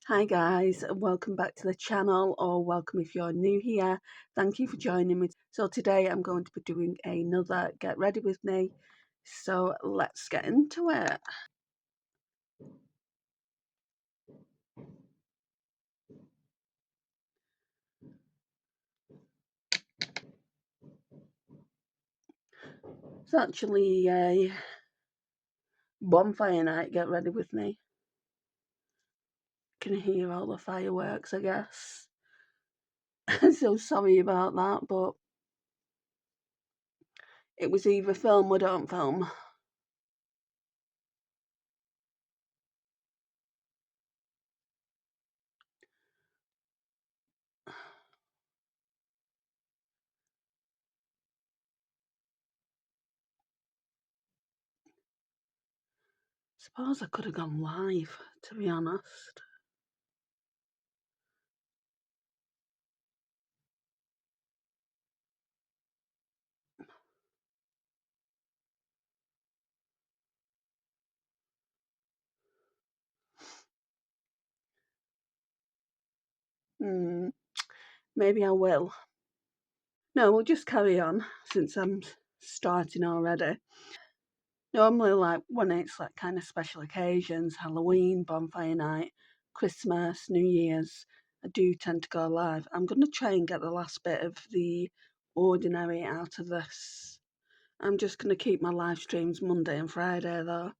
Hi guys, and welcome back to the channel, or welcome if you're new here. Thank you for joining me. So today I'm going to be doing another get ready with me. So let's get into it. It's actually a bonfire night, get ready with me. Can hear all the fireworks, I guess. So sorry about that, but it was either film or don't film. Suppose I could have gone live, to be honest. Maybe I will. No, we'll just carry on since I'm starting already. Normally, like when it's like kind of special occasions, Halloween, bonfire night, Christmas, New Year's, I do tend to go live. I'm going to try and get the last bit of the ordinary out of this. I'm just going to keep my live streams Monday and Friday though.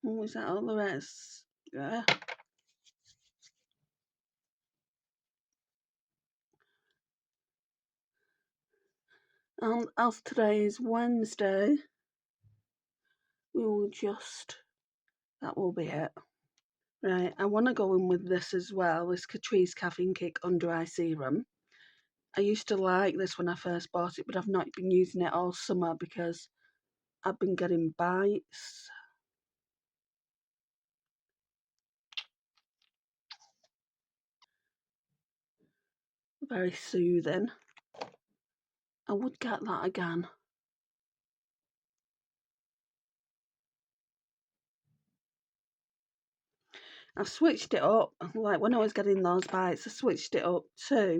Oh, is that all there is? Yeah. And as today is Wednesday, we will just, that will be it. Right, I want to go in with this as well, this Catrice Caffeine Kick Under Eye Serum. I used to like this when I first bought it, but I've not been using it all summer because I've been getting bites. Very soothing. I would get that again. I've switched it up, like when I was getting those bites, I switched it up to,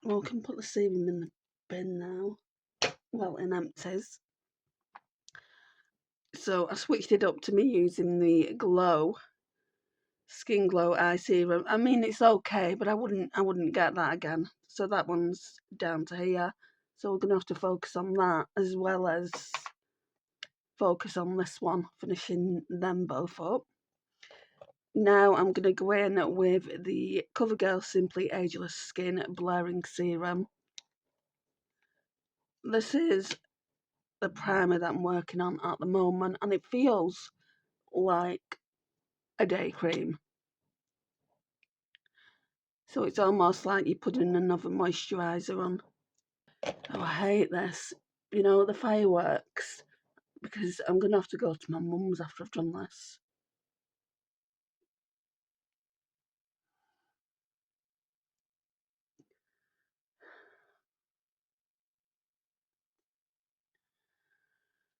well, I can put the serum in the bin now, well, in empties. So I switched it up to me using the Skin Glow Eye Serum. I mean, it's okay, but I wouldn't get that again. So that one's down to here. So we're going to have to focus on that as well as focus on this one, finishing them both up. Now I'm going to go in with the Covergirl Simply Ageless Skin Blurring Serum. This is the primer that I'm working on at the moment, and it feels like a day cream. So it's almost like you're putting another moisturiser on. Oh, I hate this. You know, the fireworks. Because I'm going to have to go to my mum's after I've done this.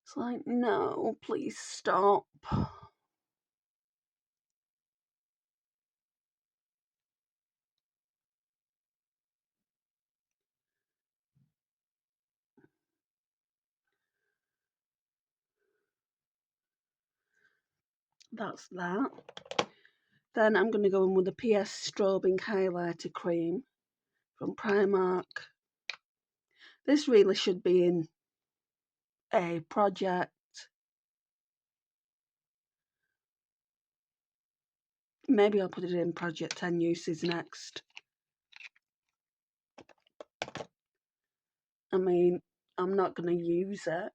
It's like, no, please stop. That's that. Then I'm going to go in with the PS Strobing Highlighter Cream from Primark. This really should be in a project. Maybe I'll put it in Project 10 Uses next. I mean, I'm not going to use it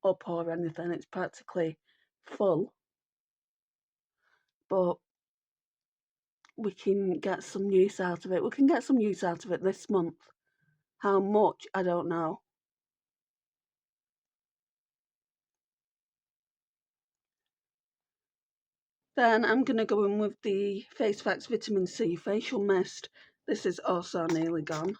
up or anything. It's practically full. But we can get some use out of it. We can get some use out of it this month. How much, I don't know. Then I'm going to go in with the Face Facts Vitamin C Facial Mist. This is also nearly gone.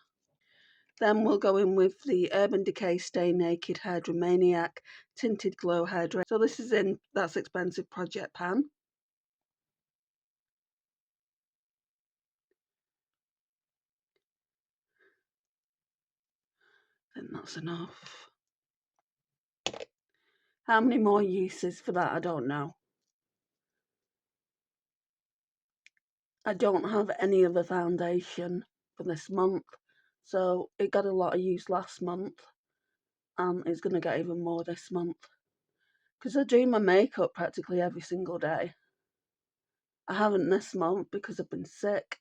Then we'll go in with the Urban Decay Stay Naked Hydromaniac Tinted Glow Hydrator. So this is in That's Expensive Project Pan. I think that's enough. How many more uses for that, I don't know. I don't have any other foundation for this month, so it got a lot of use last month, and it's going to get even more this month. Because I do my makeup practically every single day. I haven't this month because I've been sick,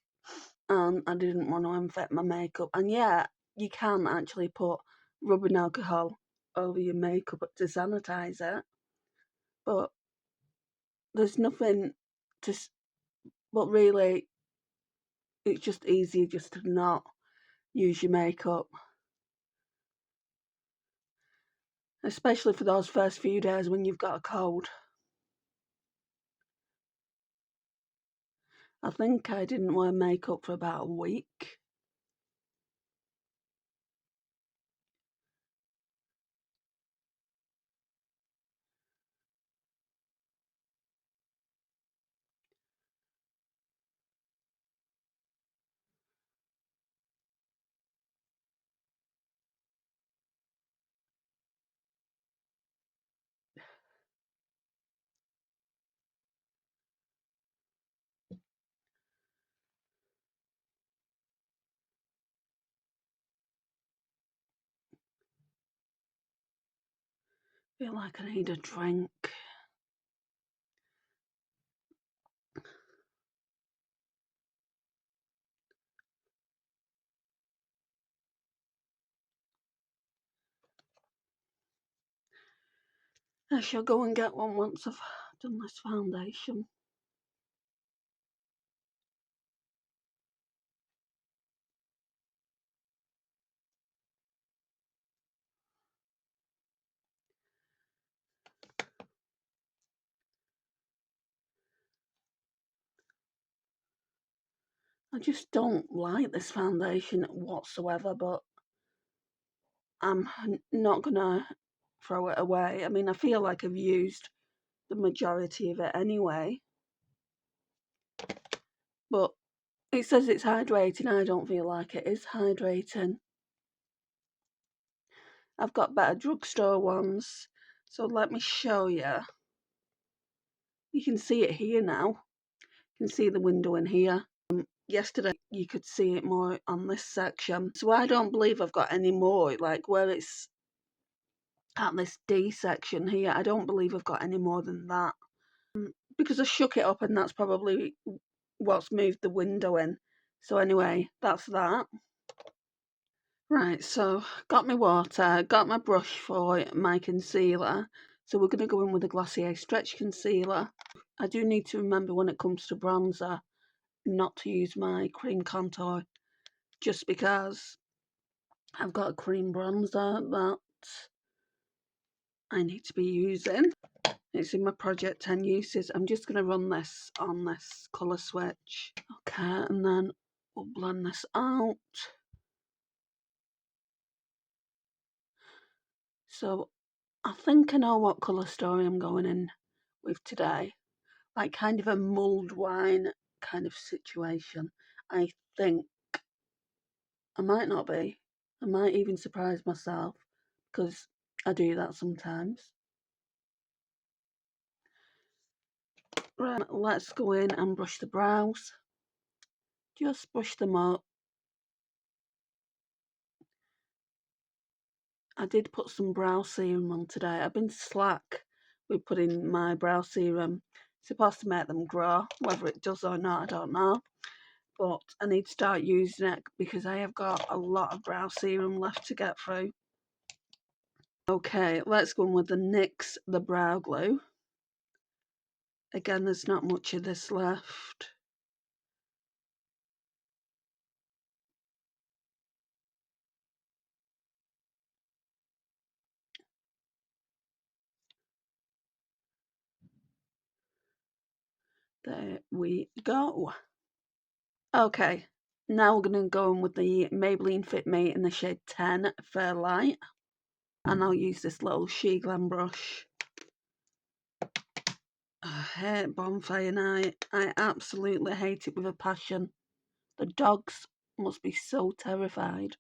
and I didn't want to infect my makeup. And yeah, you can actually put rubbing alcohol over your makeup to sanitize it, but there's nothing to. But really, it's just easier just to not use your makeup, especially for those first few days when you've got a cold. I think I didn't wear makeup for about a week. I feel like I need a drink. I shall go and get one once I've done this foundation. I just don't like this foundation whatsoever, but I'm not gonna throw it away. I mean, I feel like I've used the majority of it anyway, but it says it's hydrating. I don't feel like it is hydrating. I've got better drugstore ones, so let me show you. You can see it here now. You can see the window in here. Yesterday you could see it more on this section, so I don't believe I've got any more, like where it's at this D section here. I don't believe I've got any more than that, because I shook it up and that's probably what's moved the window in. So anyway, that's that. Right, so got my water, got my brush for my concealer. So we're going to go in with the Glossier Stretch Concealer. I do need to remember when it comes to bronzer not to use my cream contour, just because I've got a cream bronzer that I need to be using. It's in my Project 10 uses. I'm just going to run this on this colour switch. Okay, and then we'll blend this out. So I think I know what colour story I'm going in with today. Like kind of a mulled wine kind of situation. I think I might not be. I might even surprise myself, because I do that sometimes. Right, let's go in and brush the brows. Just brush them up. I did put some brow serum on today. I've been slack with putting my brow serum. It's supposed to make them grow. Whether it does or not, I don't know. But I need to start using it because I have got a lot of brow serum left to get through. Okay, let's go in with the NYX The Brow Glue. Again, there's not much of this left. There we go. Okay, Now we're going to go in with the Maybelline Fit Me in the shade 10 Fairlight. And I'll use this little She Glam brush. I hate Bonfire night. I absolutely hate it with a passion. The dogs must be so terrified.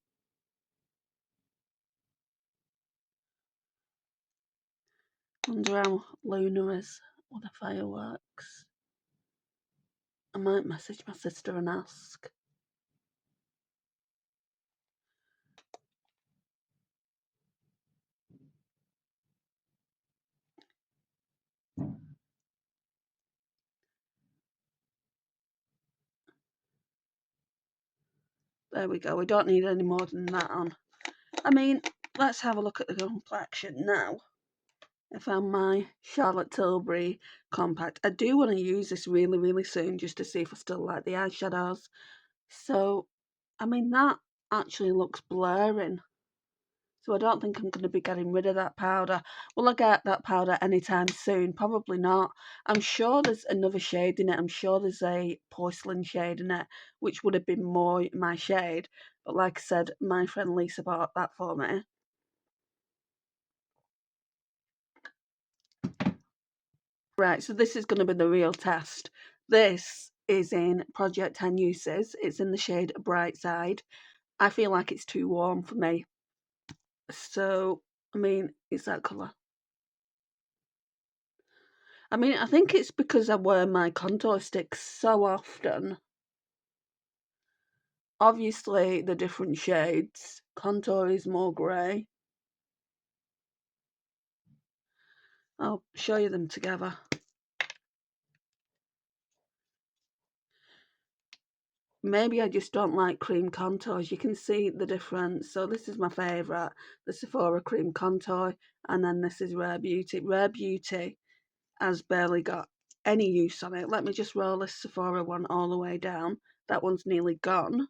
Wonder how Luna is with the fireworks. I might message my sister and ask. There we go. We don't need any more than that on. I mean, let's have a look at the complexion now. I found my Charlotte Tilbury compact. I do want to use this really, really soon just to see if I still like the eyeshadows. So, I mean, that actually looks blurring. So I don't think I'm going to be getting rid of that powder. Will I get that powder anytime soon? Probably not. I'm sure there's another shade in it. I'm sure there's a porcelain shade in it, which would have been more my shade. But like I said, my friend Lisa bought that for me. Right, so this is going to be the real test. This is in Project 10 Uses. It's in the shade Bright Side. I feel like it's too warm for me. So, I mean, it's that colour. I mean, I think it's because I wear my contour sticks so often. Obviously, the different shades. Contour is more grey. I'll show you them together. Maybe I just don't like cream contours. You can see the difference. So this is my favourite, the Sephora Cream Contour. And then this is Rare Beauty. Rare Beauty has barely got any use on it. Let me just roll this Sephora one all the way down. That one's nearly gone.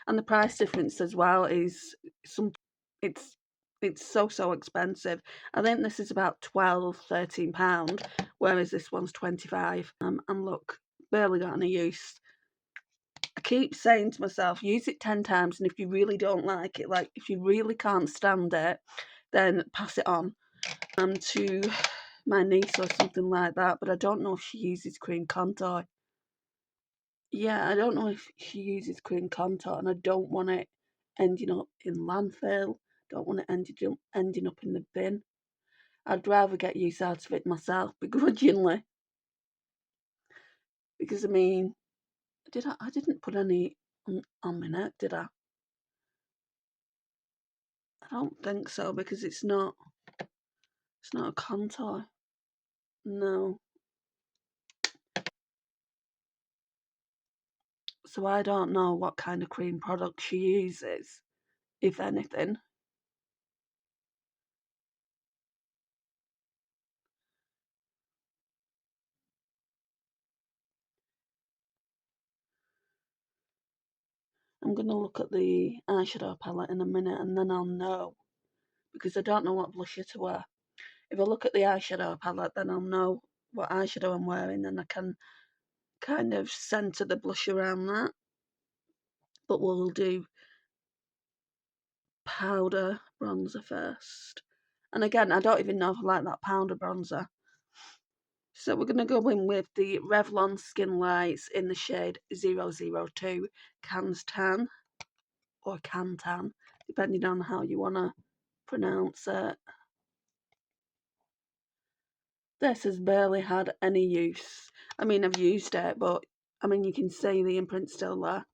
And the price difference as well is it's so expensive. I think this is about £12–13, whereas this one's 25. And look, barely got any use. I keep saying to myself, use it 10 times, and if you really don't like it, like if you really can't stand it, then pass it on to my niece or something like that. But I don't know if she uses cream contour. Yeah, I don't know if she uses cream contour, and I don't want it ending up in landfill. Don't want it ending up in the bin. I'd rather get use out of it myself, begrudgingly. Because I mean, I didn't put any on my neck, did I? I don't think so, because it's not a contour. No. So I don't know what kind of cream product she uses, if anything. I'm going to look at the eyeshadow palette in a minute and then I'll know, because I don't know what blusher to wear. If I look at the eyeshadow palette, then I'll know what eyeshadow I'm wearing and I can kind of centre the blush around that. But we'll do powder bronzer first. And again, I don't even know if I like that powder bronzer. So we're going to go in with the Revlon Skin Lights in the shade 002 Cans Tan, or Cantan, depending on how you want to pronounce it. This has barely had any use. I mean, I've used it, but I mean, you can see the imprint still there.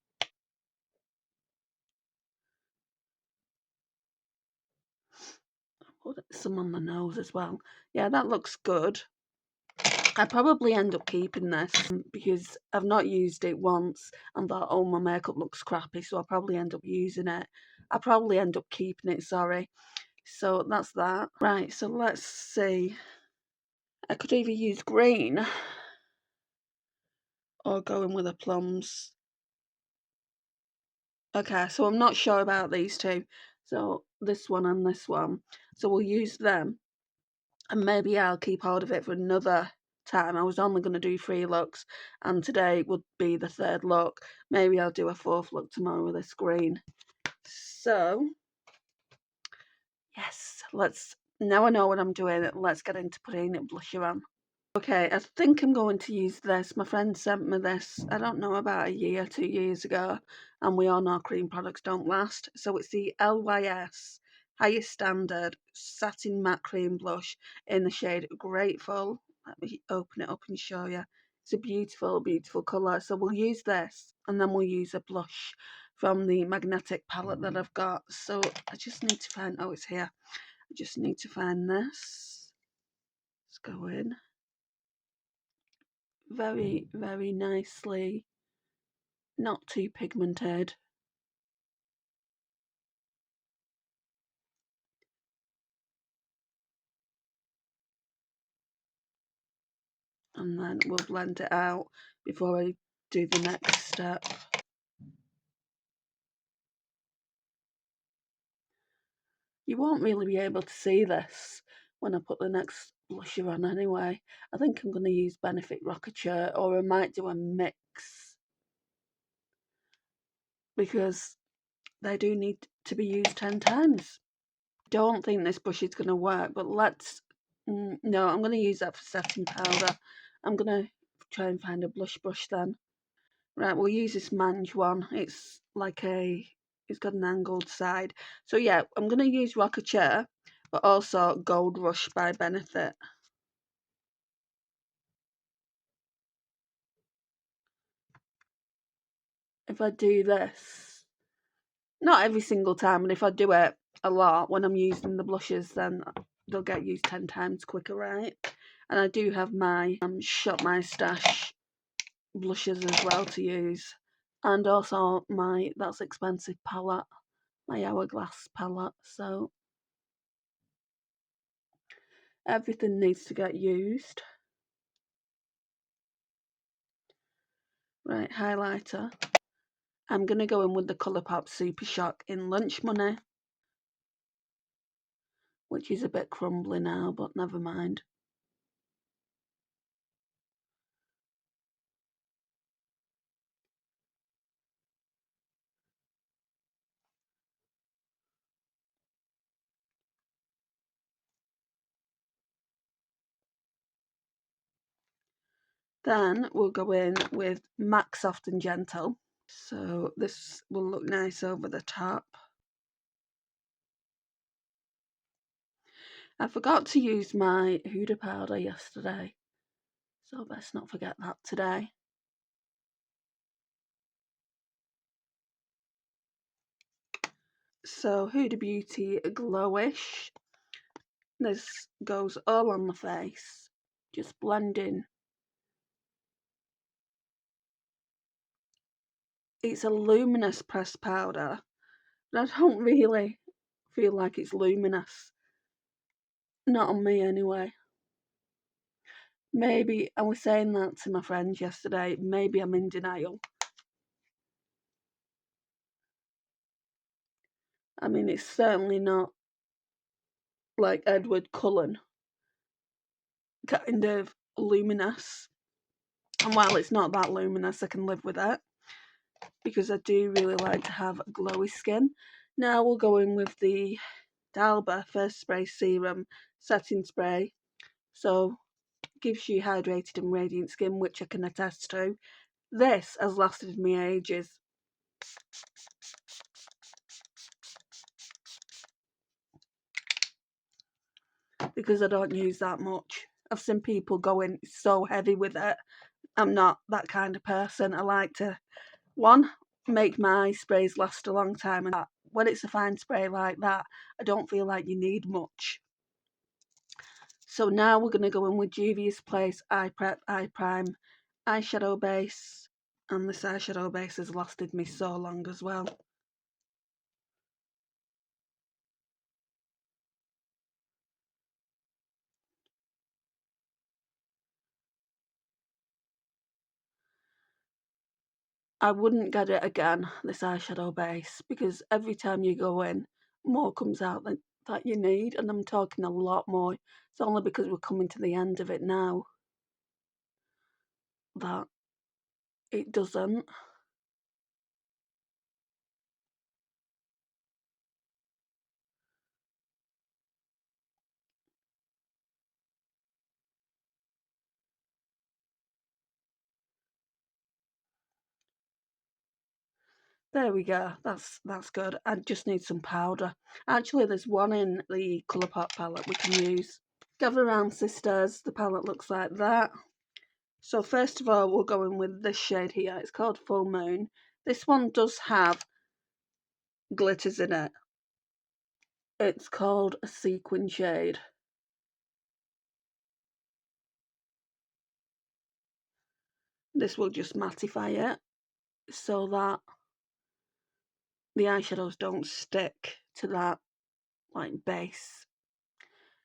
Put some on my nose as well. Yeah, that looks good. I probably end up keeping this because I've not used it once and thought, oh, my makeup looks crappy, so I'll probably end up using it. I probably end up keeping it, sorry. So that's that. Right, so let's see. I could either use green or go in with the plums. Okay, so I'm not sure about these two. So this one and this one. So we'll use them. And maybe I'll keep hold of it for another time. I was only going to do 3 looks, and today would be the 3rd look. Maybe I'll do a 4th look tomorrow with this green. So, yes, now I know what I'm doing, let's get into putting blusher on. Okay, I think I'm going to use this. My friend sent me this, I don't know, about a year, 2 years ago, and we all know cream products don't last. So it's the LYS Highest Standard Satin Matte Cream Blush in the shade Grateful. Let me open it up and show you. It's a beautiful, beautiful colour. So we'll use this, and then we'll use a blush from the magnetic palette that I've got. So I just need to find, oh, it's here. I just need to find this. Let's go in. Very, very nicely, not too pigmented. And then we'll blend it out before I do the next step. You won't really be able to see this when I put the next blusher on anyway. I think I'm going to use Benefit Rockateur, or I might do a mix, because they do need to be used 10 times. Don't think this brush is going to work, but no, I'm going to use that for setting powder. I'm going to try and find a blush brush then. Right, we'll use this Mange one. It's got an angled side. So yeah, I'm going to use Rockateur, but also Gold Rush by Benefit. If I do this, not every single time, and if I do it a lot when I'm using the blushes, then they'll get used 10 times quicker, right? And I do have my Shop My Stash blushes as well to use, and also my That's Expensive palette, my Hourglass palette. So everything needs to get used. Right, highlighter. I'm going to go in with the Colourpop Super Shock in Lunch Money, which is a bit crumbly now, but never mind. Then we'll go in with M.A.C Soft and Gentle. So this will look nice over the top. I forgot to use my Huda powder yesterday, so best not forget that today. So Huda Beauty Glowish. This goes all on the face, just blending. It's a luminous pressed powder, but I don't really feel like it's luminous. Not on me anyway. Maybe, I was saying that to my friends yesterday, maybe I'm in denial. I mean, it's certainly not like Edward Cullen kind of luminous. And while it's not that luminous, I can live with it, because I do really like to have glowy skin. Now we'll go in with the Dalba First Spray Serum Setting Spray. So gives you hydrated and radiant skin, which I can attest to. This has lasted me ages. Because I don't use that much. I've seen people going so heavy with it. I'm not that kind of person. I like to, one, make my sprays last a long time, and when it's a fine spray like that, I don't feel like you need much. So now we're going to go in with Juvia's Place Eye Prep Eye Prime eyeshadow base, and this eyeshadow base has lasted me so long as well. I wouldn't get it again, this eyeshadow base, because every time you go in, more comes out that you need, and I'm talking a lot more. It's only because we're coming to the end of it now. that it doesn't. There we go. That's good. I just need some powder. Actually, there's one in the Colourpop palette we can use. Gather around, sisters. The palette looks like that. So first of all, we'll go in with this shade here. It's called Full Moon. This one does have glitters in it. It's called a sequin shade. This will just mattify it so that the eyeshadows don't stick to that like base.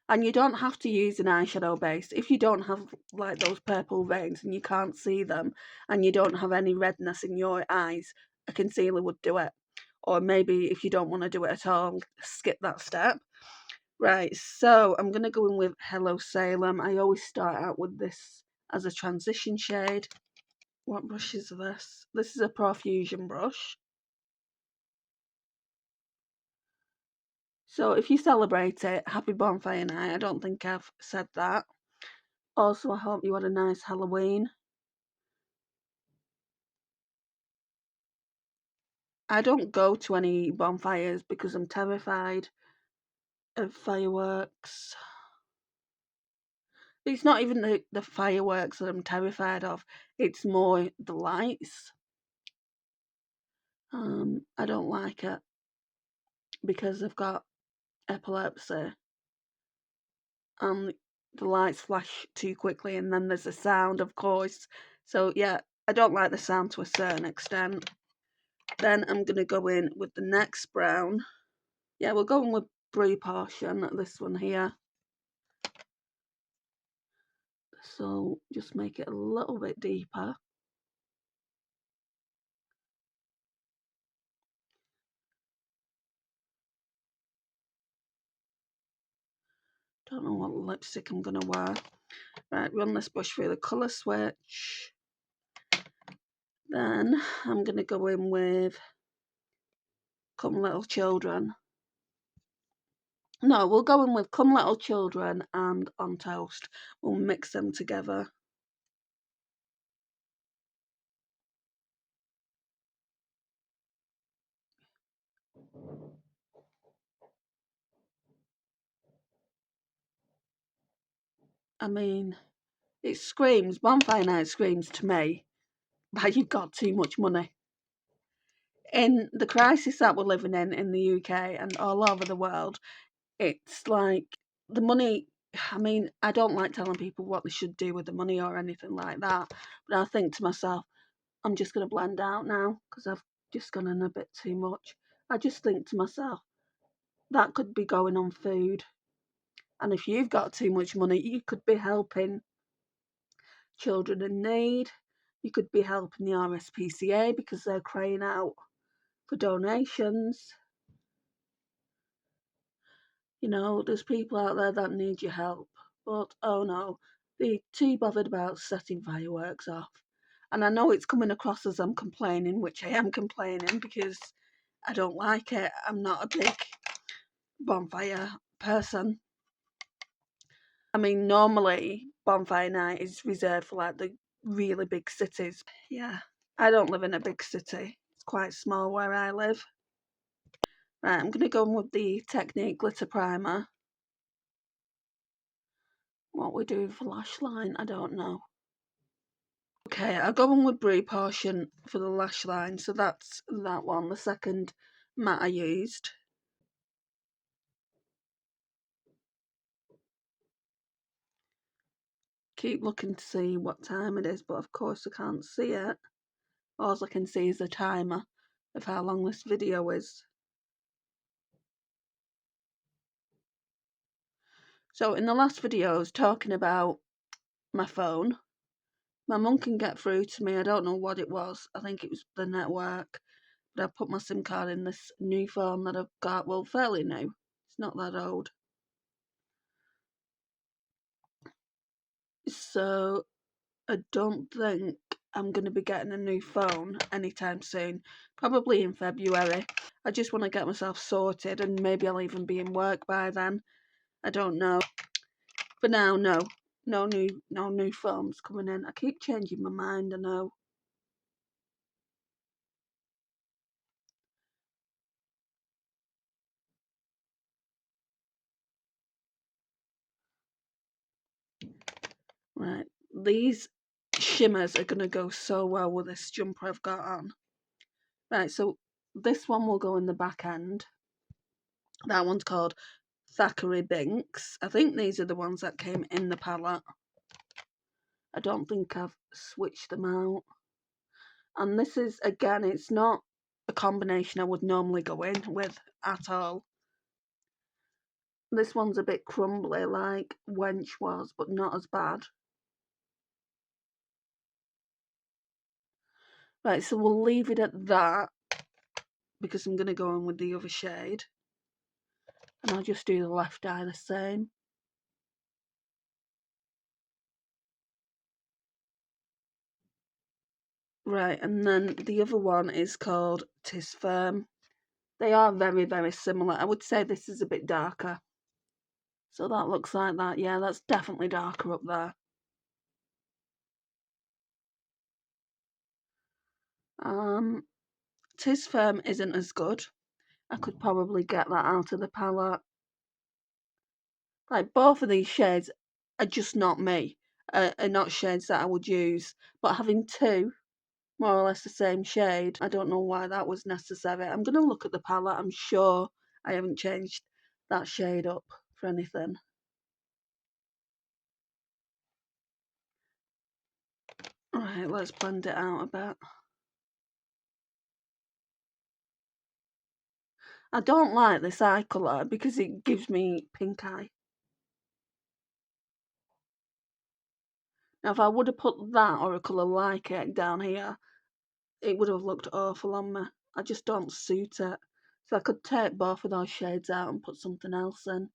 And you don't have to use an eyeshadow base if you don't have like those purple veins and you can't see them and you don't have any redness in your eyes. A concealer would do it. Or maybe if you don't want to do it at all, skip that step. Right, so I'm going to go in with Hello Salem. I always start out with this as a transition shade. What brush is this? This is a Profusion brush. So if you celebrate it, happy Bonfire night. I don't think I've said that. Also, I hope you had a nice Halloween. I don't go to any bonfires because I'm terrified of fireworks. It's not even the fireworks that I'm terrified of. It's more the lights. I don't like it because I've got epilepsy. The lights flash too quickly and then there's a sound, of course. So yeah, I don't like the sound to a certain extent. Then I'm going to go in with the next brown. Yeah, we're going with Brie Portion, this one here. So just make it a little bit deeper. Don't know what lipstick I'm going to wear. Right, run this brush through the colour switch. Then I'm going to go in with Come Little Children. No, we'll go in with Come Little Children and On Toast. We'll mix them together. I mean, it screams, Bonfire Night screams to me that you've got too much money. In the crisis that we're living in the UK and all over the world, it's like the money. I mean, I don't like telling people what they should do with the money or anything like that, but I think to myself, I'm just going to blend out now because I've just gone in a bit too much. I just think to myself, that could be going on food. And if you've got too much money, you could be helping children in need. You could be helping the RSPCA because they're crying out for donations. You know, there's people out there that need your help. But oh no, they're too bothered about setting fireworks off. And I know it's coming across as I'm complaining, which I am complaining because I don't like it. I'm not a big bonfire person. I mean, normally bonfire night is reserved for like the really big cities. Yeah, I don't live in a big city. It's quite small where I live. Right, I'm going to go in with the Technique Glitter Primer. What we're doing for lash line, I don't know. Okay, I'll go in with Brie Portion for the lash line. So that's that one, the second matte I used. Keep looking to see what time it is, but of course I can't see it. All I can see is a timer of how long this video is. So in the last video I was talking about my phone. My mum can get through to me. I don't know what it was. I think it was the network. But I put my SIM card in this new phone that I've got. Well, fairly new. It's not that old. So I don't think I'm going to be getting a new phone anytime soon. Probably in February. I just want to get myself sorted, and maybe I'll even be in work by then. I don't know. For now, no. No new phones coming in. I keep changing my mind, I know. Right. These shimmers are going to go so well with this jumper I've got on. Right, so this one will go in the back end. That one's called Thackeray Binks. I think these are the ones that came in the palette. I don't think I've switched them out. And this is, again, it's not a combination I would normally go in with at all. This one's a bit crumbly like Wench was, but not as bad. Right, so we'll leave it at that because I'm going to go in with the other shade. And I'll just do the left eye the same. Right, and then the other one is called Tis Firm. They are very, very similar. I would say this is a bit darker. So that looks like that. Yeah, that's definitely darker up there. Tis Firm isn't as good. I could probably get that out of the palette. Like, both of these shades are just not me. Are not shades that I would use. But having two, more or less the same shade, I don't know why that was necessary. I'm going to look at the palette. I'm sure I haven't changed that shade up for anything. Alright, let's blend it out a bit. I don't like this eye colour because it gives me pink eye. Now, if I would have put that or a colour like it down here, it would have looked awful on me. I just don't suit it. So I could take both of those shades out and put something else in.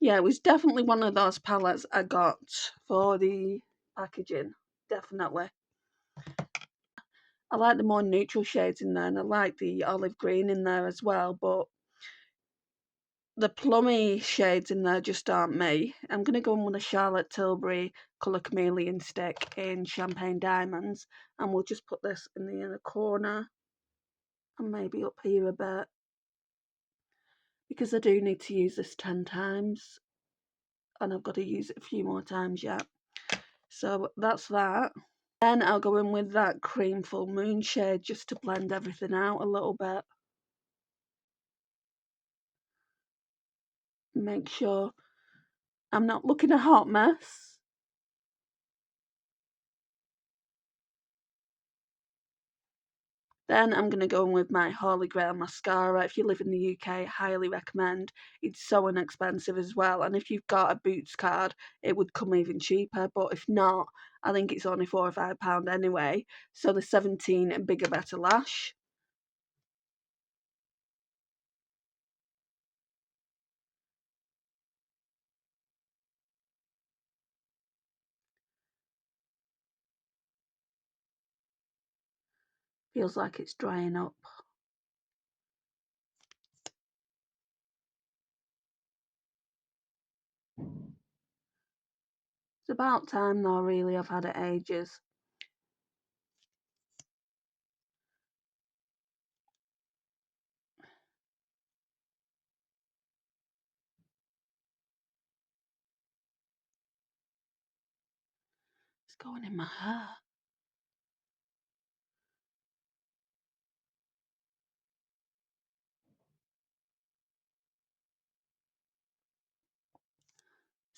Yeah, it was definitely one of those palettes I got for the packaging. Definitely. I like the more neutral shades in there, and I like the olive green in there as well, but the plummy shades in there just aren't me. I'm going to go in with a Charlotte Tilbury Colour Chameleon stick in Champagne Diamonds, and we'll just put this in the inner corner and maybe up here a bit, because I do need to use this 10 times, and I've got to use it a few more times yet. So that's that. Then I'll go in with that Cream Full Moon shade just to blend everything out a little bit. Make sure I'm not looking a hot mess. Then I'm going to go in with my Holy Grail mascara. If you live in the UK, highly recommend. It's so inexpensive as well. And if you've got a Boots card, it would come even cheaper. But if not, I think it's only £4 or £5 anyway. So the 17 Bigger Better Lash. Feels like it's drying up. It's about time though, really. I've had it ages. It's going in my hair.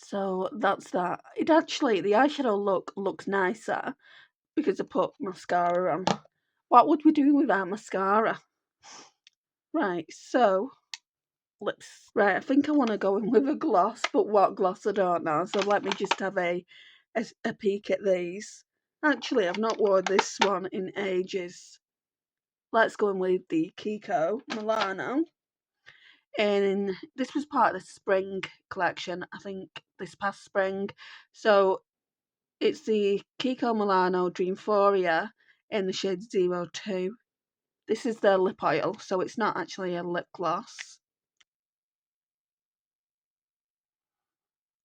So that's that. It actually, the eyeshadow look looks nicer because I put mascara on. What would we do without mascara? Right, so lips. Right, I think I want to go in with a gloss, but what gloss I don't know. So let me just have a peek at these. Actually, I've not worn this one in ages. let's go in with the Kiko Milano. And this was part of the spring collection, I think, this past spring. So it's the Kiko Milano Dreamphoria in the shade 02. This is their lip oil, so it's not actually a lip gloss.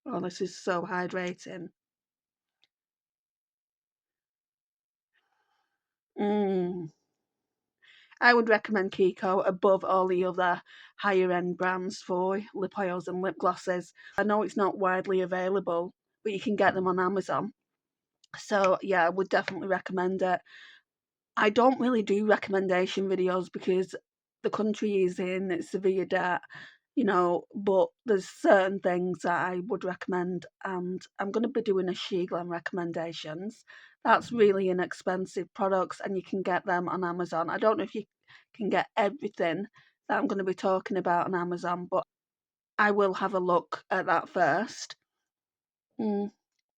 Oh, this is so hydrating. I would recommend Kiko above all the other higher end brands for lip oils and lip glosses. I know it's not widely available, but you can get them on Amazon. So yeah, I would definitely recommend it. I don't really do recommendation videos because the country is in severe debt, but there's certain things that I would recommend, and I'm going to be doing a Sheglam recommendations. That's really inexpensive products, and you can get them on Amazon. I don't know if you can get everything that I'm going to be talking about on Amazon, but I will have a look at that first.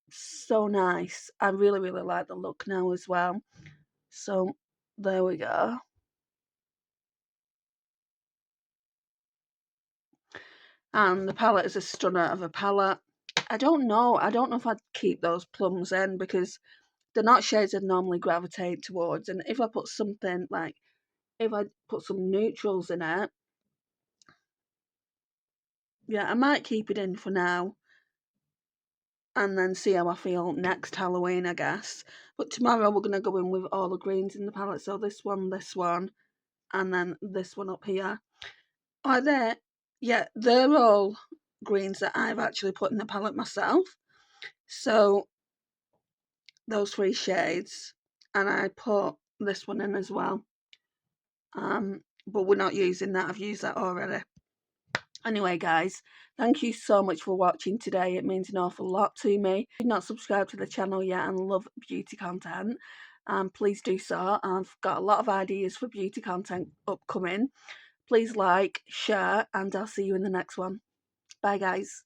So nice. I really, really like the look now as well. So there we go. And the palette is a stunner of a palette. I don't know if I'd keep those plums in because they're not shades I'd normally gravitate towards. And if I put something like, if I put some neutrals in it, yeah, I might keep it in for now and then see how I feel next Halloween, I guess. But tomorrow we're going to go in with all the greens in the palette. So this one, and then this one up here. Are they? Yeah, they're all greens that I've actually put in the palette myself. So those three shades, and I put this one in as well. But we're not using that. I've used that already. Anyway, guys, thank you so much for watching today. It means an awful lot to me. If you're not subscribed to the channel yet and love beauty content, please do so. I've got a lot of ideas for beauty content upcoming. Please like, share, and I'll see you in the next one. Bye, guys.